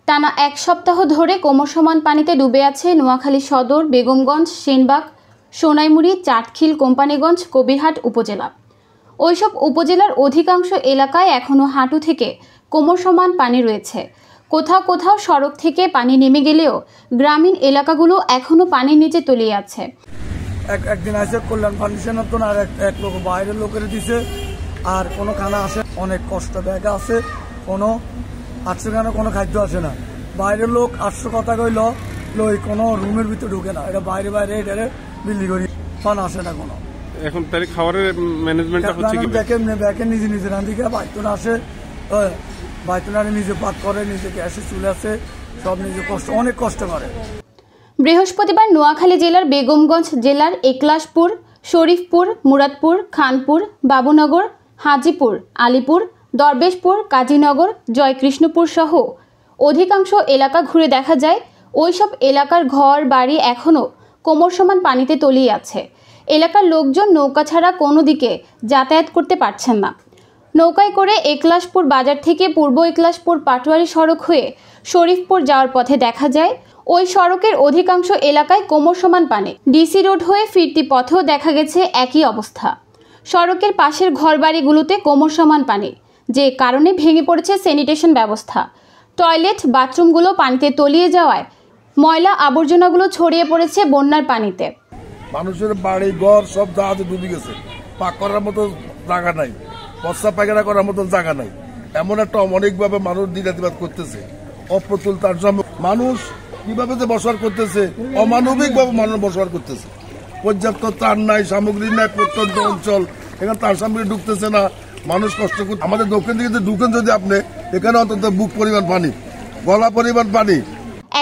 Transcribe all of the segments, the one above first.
টানা এক সপ্তাহ ধরে ক্রমসমান পানিতে ডুবে আছে নোয়াখালী সদর, বেগমগঞ্জ, সেনবাগ, সোনাইমুড়ি, চাটখিল, কোম্পানীগঞ্জ, কবিরহাট উপজেলা। ওইসব উপজেলার অধিকাংশ এলাকায় এখনও হাঁটু থেকে ক্রমসমান পানি রয়েছে। কোথাও কোথাও সড়ক থেকে পানি নেমে গেলেও গ্রামীণ এলাকাগুলো এখনও পানির নিচে তলিয়ে আছে। একদিন আসে কল্যাণ ফাউন্ডেশন আর এক লোক বাইরের লোকের দিছে, আর কোনো খানা আসে, অনেক কষ্ট ব্যাগে আছে, কোনো 800 খানা কোনো খাদ্য আসে না। বাইরের লোক 800 কথা কইল লই কোনো রুমের ভিতরে ঢুকে না, এটা বাইরে বাইরে এটারে বিল্লি করি, পান আসে না কোনো। এখন তার খাবারের ম্যানেজমেন্টটা হচ্ছে কি? ব্যাকে নিজে নিজে রান্ধিকে বাইতুন আসে, বাইতুনারে নিজে পাক করে, নিজে গ্যাসে চুলে আসে, সব নিজে কষ্ট, অনেক কষ্ট করে। বৃহস্পতিবার নোয়াখালী জেলার বেগমগঞ্জ জেলার একলাশপুর, শরীফপুর, মুরাদপুর, খানপুর, বাবুনগর, হাজিপুর, আলীপুর, দরবেশপুর, কাজীনগর, জয়কৃষ্ণপুর সহ অধিকাংশ এলাকা ঘুরে দেখা যায় ওইসব এলাকার ঘর বাড়ি এখনও কোমরসমান পানিতে তলিয়ে আছে। এলাকার লোকজন নৌকা ছাড়া কোনো দিকে যাতায়াত করতে পারছেন না। নৌকায় করে একলাশপুর বাজার থেকে পূর্ব একলাশপুর পাটোয়ারি সড়ক হয়ে শরীফপুর যাওয়ার পথে দেখা যায় ওই সড়কের অধিকাংশ এলাকায় কোমরসমান পানি। ডিসি রোড হয়ে ফিরতি পথেও দেখা গেছে একই অবস্থা। সড়কের পাশের ঘরবাড়িগুলোতে কোমরসমান পানি, যে কারণে ভেঙে পড়েছে স্যানিটেশন ব্যবস্থা। টয়লেট, বাথরুমগুলো পানিতে তলিয়ে যাওয়ায় ময়লা আবর্জনাগুলো ছড়িয়ে পড়েছে বন্যার পানিতে। মানুষের বাড়ি ঘর সব জাহাজে ডুবে গেছে, পাক করার মতো জায়গা নাই, বস্তা পায়খানা করার মতো জায়গা নাই। এমন একটা অনেকভাবে মানুষ দিনাতিবাদ করতেছে, অপ্রতুল তার মানুষ কিভাবে যে বসবাস করতেছে, অমানবিক ভাবে মানুষ বসবাস করতেছে। পর্যাপ্ত ত্রাণ নাই, সামগ্রী নাই, প্রত্যন্ত অঞ্চল, এখানে তার সামগ্রী ঢুকতেছে না, মানুষ কষ্ট করছে। আমাদের দক্ষিণ দিকে ঢুকেন যদি আপনি, এখানে অন্তত বুক পরিমাণ পানি, গলা পরিমাণ পানি।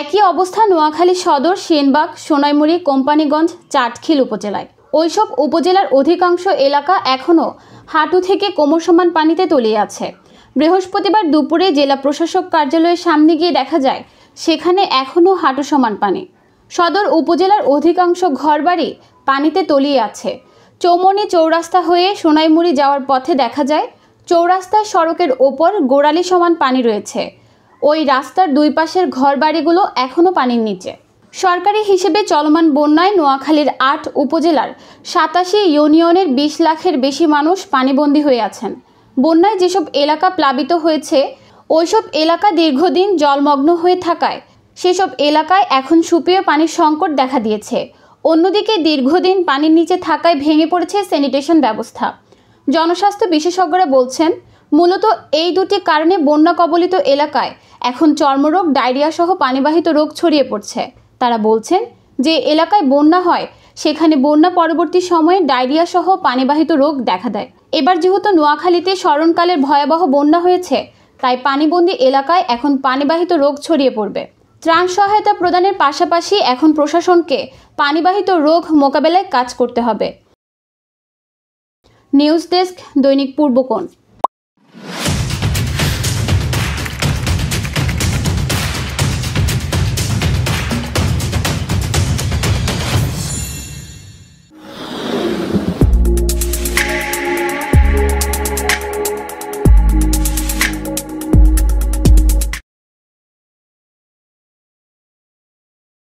একই অবস্থা নোয়াখালী সদর, সেনবাগ, সোনাইমুড়ি, কোম্পানীগঞ্জ, চাটখিল উপজেলায়। ওইসব উপজেলার অধিকাংশ এলাকা এখনও হাঁটু থেকে কোমরসমান পানিতে তলিয়ে আছে। বৃহস্পতিবার দুপুরে জেলা প্রশাসক কার্যালয়ের সামনে গিয়ে দেখা যায় সেখানে এখনও হাঁটু সমান পানি। সদর উপজেলার অধিকাংশ ঘরবাড়ি পানিতে তলিয়ে আছে। চৌমনি চৌরাস্তা হয়ে সোনাইমুড়ি যাওয়ার পথে দেখা যায় চৌরাস্তায় সড়কের ওপর গোড়ালি সমান পানি রয়েছে। ওই রাস্তার দুই পাশের ঘরবাড়িগুলো এখনও পানির নিচে। সরকারি হিসেবে চলমান বন্যায় নোয়াখালীর 8 উপজেলার 87 ইউনিয়নের 20 লাখের বেশি মানুষ পানিবন্দী হয়ে আছেন। বন্যায় যেসব এলাকা প্লাবিত হয়েছে ওইসব এলাকা দীর্ঘদিন জলমগ্ন হয়ে থাকায় সেসব এলাকায় এখন সুপেয় পানির সংকট দেখা দিয়েছে। অন্যদিকে দীর্ঘদিন পানির নিচে থাকায় ভেঙে পড়েছে স্যানিটেশন ব্যবস্থা। জনস্বাস্থ্য বিশেষজ্ঞরা বলছেন মূলত এই দুটি কারণে বন্যা কবলিত এলাকায় এখন চর্মরোগ, ডায়রিয়া সহ পানিবাহিত রোগ ছড়িয়ে পড়ছে। তারা বলছেন যে এলাকায় বন্যা হয় সেখানে বন্যা পরবর্তী সময়ে ডায়রিয়া সহ পানিবাহিত রোগ দেখা দেয়। এবার যেহেতু নোয়াখালীতে স্মরণকালের ভয়াবহ বন্যা হয়েছে, তাই পানিবন্দী এলাকায় এখন পানিবাহিত রোগ ছড়িয়ে পড়বে। ত্রাণ সহায়তা প্রদানের পাশাপাশি এখন প্রশাসনকে পানিবাহিত রোগ মোকাবেলায় কাজ করতে হবে। নিউজ ডেস্ক, দৈনিক পূর্বকোণ।